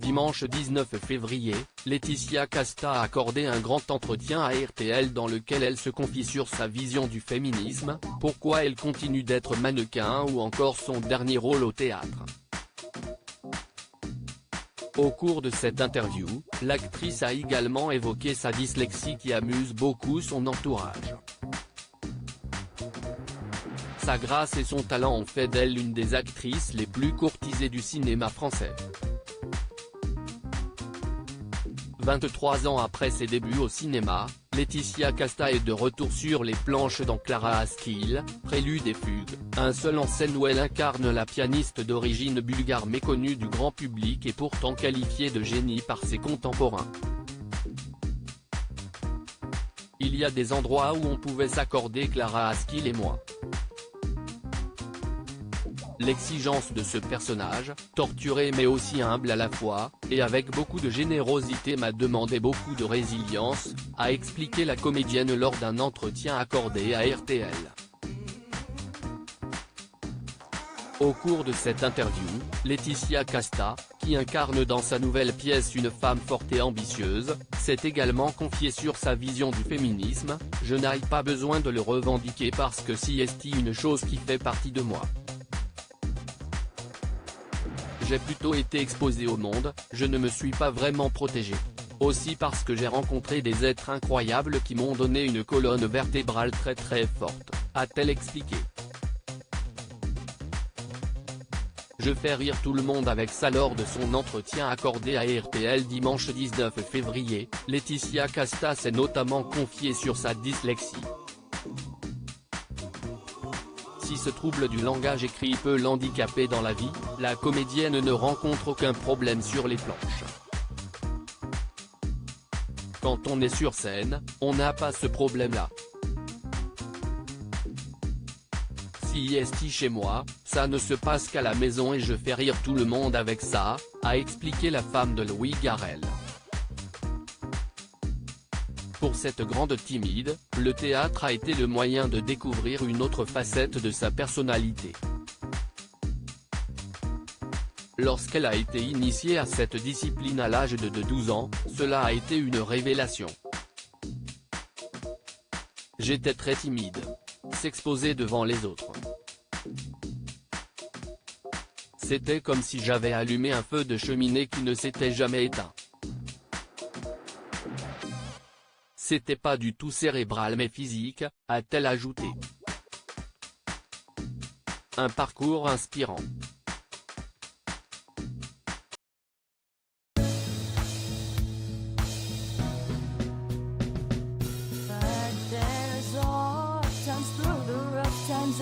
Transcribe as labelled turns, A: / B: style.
A: Dimanche 19 février, Laetitia Casta a accordé un grand entretien à RTL dans lequel elle se confie sur sa vision du féminisme, pourquoi elle continue d'être mannequin ou encore son dernier rôle au théâtre. Au cours de cette interview, l'actrice a également évoqué sa dyslexie qui amuse beaucoup son entourage. Sa grâce et son talent ont fait d'elle l'une des actrices les plus courtisées du cinéma français. 23 ans après ses débuts au cinéma, Laetitia Casta est de retour sur les planches dans Clara Askill, Prélude et Fugue, un seul en scène où elle incarne la pianiste d'origine bulgare méconnue du grand public et pourtant qualifiée de génie par ses contemporains. Il y a des endroits où on pouvait s'accorder Clara Askill et moi. L'exigence de ce personnage, torturé mais aussi humble à la fois, et avec beaucoup de générosité m'a demandé beaucoup de résilience, a expliqué la comédienne lors d'un entretien accordé à RTL. Au cours de cette interview, Laetitia Casta, qui incarne dans sa nouvelle pièce une femme forte et ambitieuse, s'est également confiée sur sa vision du féminisme. « Je n'ai pas besoin de le revendiquer parce que c'est une chose qui fait partie de moi. J'ai plutôt été exposée au monde, je ne me suis pas vraiment protégée. Aussi parce que j'ai rencontré des êtres incroyables qui m'ont donné une colonne vertébrale très forte », a-t-elle expliqué. Je fais rire tout le monde avec ça. Lors de son entretien accordé à RTL dimanche 19 février, Laetitia Casta s'est notamment confiée sur sa dyslexie. Si ce trouble du langage écrit peut l'handicaper dans la vie, la comédienne ne rencontre aucun problème sur les planches. Quand on est sur scène, on n'a pas ce problème-là. Si est chez moi, ça ne se passe qu'à la maison et je fais rire tout le monde avec ça, a expliqué la femme de Louis Garrel. Pour cette grande timide, le théâtre a été le moyen de découvrir une autre facette de sa personnalité. Lorsqu'elle a été initiée à cette discipline à l'âge de 12 ans, cela a été une révélation. J'étais très timide. S'exposer devant les autres. C'était comme si j'avais allumé un feu de cheminée qui ne s'était jamais éteint. C'était pas du tout cérébral mais physique, a-t-elle ajouté. Un parcours inspirant.
B: Times through the rough times